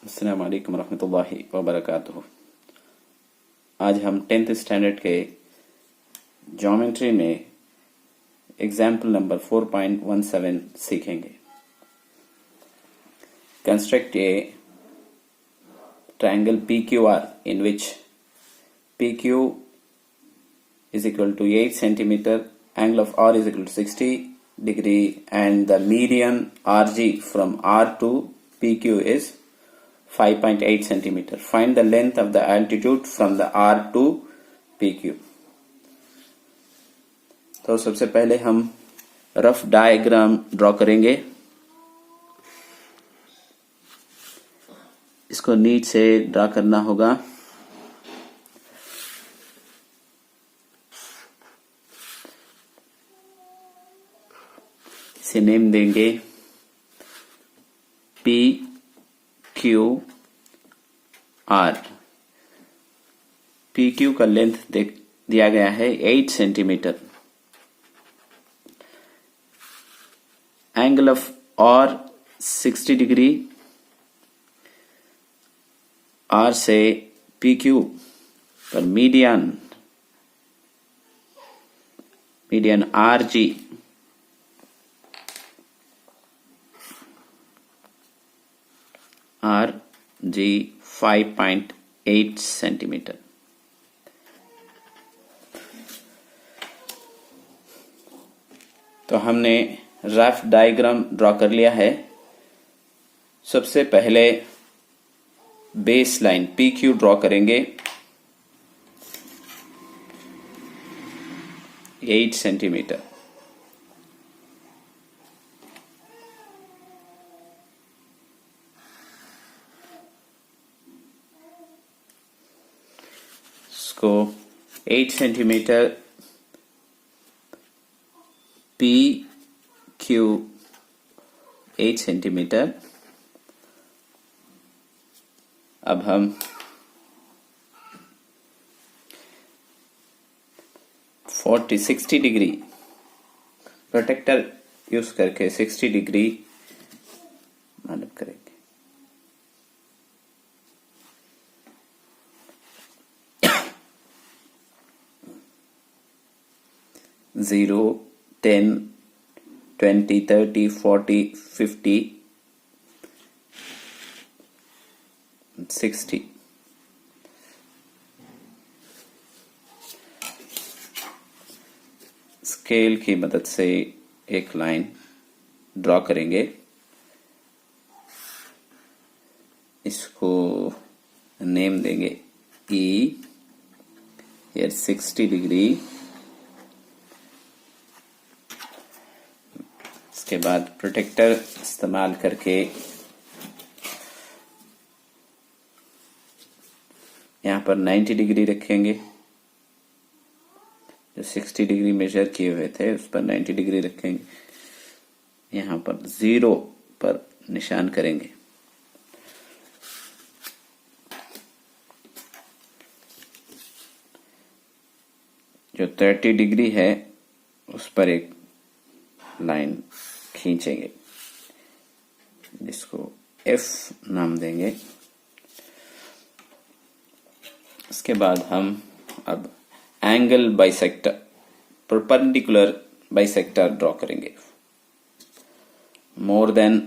अस्सलाम वालेकुम रहमतुल्लाहि व बरकातुहू। आज हम 10th स्टैंडर्ड के ज्योमेट्री में एग्जाम्पल नंबर 4.17 सीखेंगे। Construct A triangle PQR in which PQ is equal to 8 centimeter, angle of R is equal to 60 degree, and the median RG from R to PQ is 5.8 centimeter. Find the length of the altitude from the R to PQ. तो सबसे पहले हम rough diagram draw करेंगे। इसको NEET से draw करना होगा। इसे नेम देंगे P Q R. P Q का लेंथ दिया गया है 8 centimetre. Angle of R 60 degree. R से पी क्यू पर median R G R G 5.8 centimetre. तो हमने रफ डायग्राम ड्रॉ कर लिया है। सबसे पहले base line P Q draw करेंगे 8 सेंटीमीटर। इसको 8 सेंटीमीटर पी क्यू 8 सेंटीमीटर। अब हम फोर्टी 60 डिग्री प्रोटेक्टर यूज करके 60 डिग्री मालूम करेंगे। जीरो 10 20 30 40 50 60। स्केल की मदद से एक लाइन ड्रॉ करेंगे। इसको नेम देंगे E। here 60 degree. इसके बाद प्रोटेक्टर इस्तेमाल करके यहाँ पर 90 डिग्री रखेंगे। जो 60 डिग्री मेजर किए हुए थे उस पर 90 डिग्री रखेंगे। यहाँ पर 0 पर निशान करेंगे। जो 30 डिग्री है उस पर एक लाइन खींचेंगे जिसको F नाम देंगे। इसके बाद हम अब angle bisector perpendicular bisector draw करेंगे। मोर देन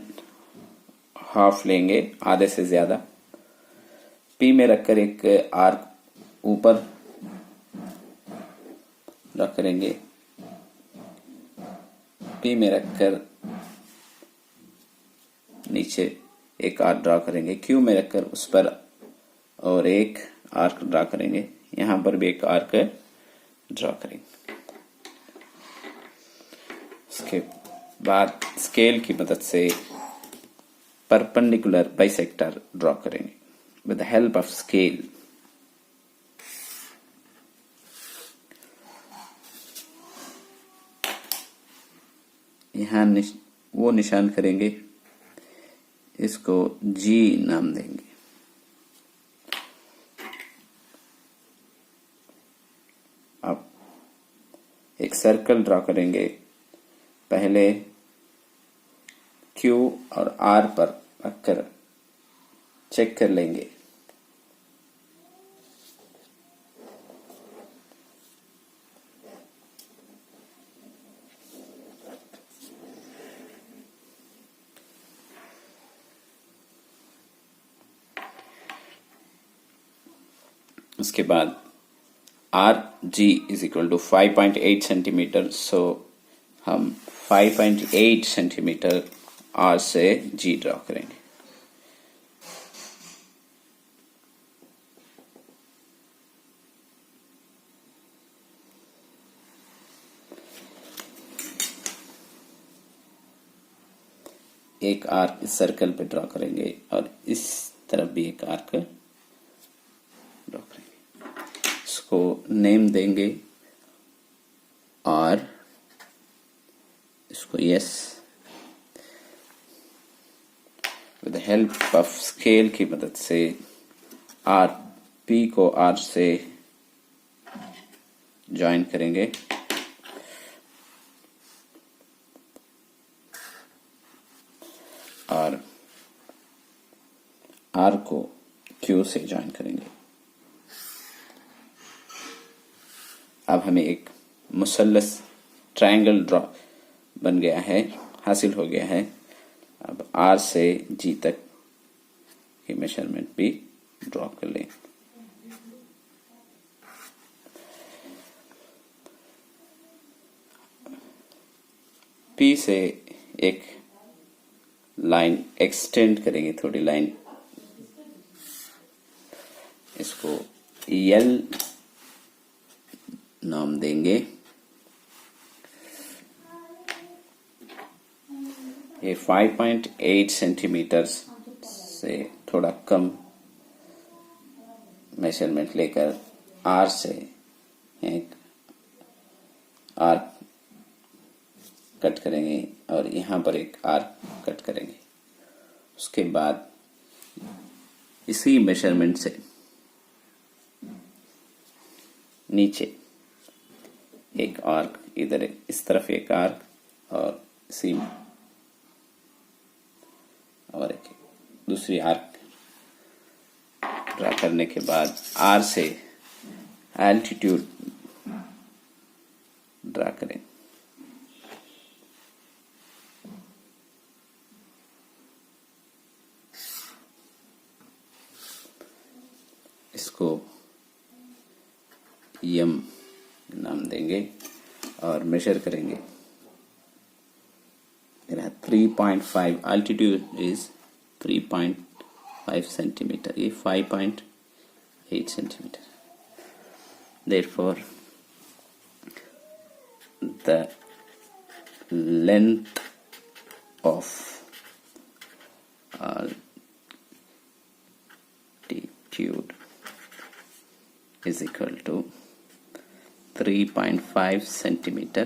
हाफ लेंगे, आधे से ज्यादा। पी में रखकर एक आर्क ऊपर ड्रॉ करेंगे। पी में रखकर नीचे एक आर्क ड्रॉ करेंगे। क्यू में रखकर उस पर और एक आर्क ड्रॉ करेंगे। यहां पर भी एक आर्क ड्रॉ करेंगे। इसके बाद स्केल की मदद से परपेंडिकुलर बाइसेक्टर ड्रॉ करेंगे with the help of scale. यहां वो निशान करेंगे, इसको जी नाम देंगे। अब एक सर्कल ड्रॉ करेंगे। पहले Q और R पर रखकर चेक कर लेंगे। उसके बाद R G is equal to 5.8 centimetre, so हम 5.8 सेंटीमीटर आर से जी ड्रॉ करेंगे। एक आर्क इस सर्कल पे ड्रॉ करेंगे और इस तरफ भी एक आर्क ड्रॉ करेंगे। इसको नेम देंगे और इसको yes. With the help of scale की मदद से आर पी को आर से ज्वाइन करेंगे और आर को क्यू से ज्वाइन करेंगे। अब हमें एक मुसल्लस ट्रायंगल ड्रॉ बन गया है, हासिल हो गया है। अब आर से जी तक की मेजरमेंट भी ड्रॉ कर लें। पी से एक लाइन एक्सटेंड करेंगे, थोड़ी लाइन, इसको एल नाम देंगे। ये 5.8 सेंटीमीटर से थोड़ा कम मेजरमेंट लेकर आर से एक आर्क कट करेंगे और यहाँ पर एक आर्क कट करेंगे। उसके बाद इसी मेजरमेंट से नीचे एक आर्क, इधर इस तरफ एक आर्क और इसी और एक दूसरी आर्क ड्रा करने के बाद आर से एल्टीट्यूड ड्रा करें। इसको यम नाम देंगे और मेजर करेंगे। मेरा 3.5 altitude is 3.5 सेंटीमीटर, ये 5.8 centimetre. Therefore, the length of altitude is equal to 3.5 centimeter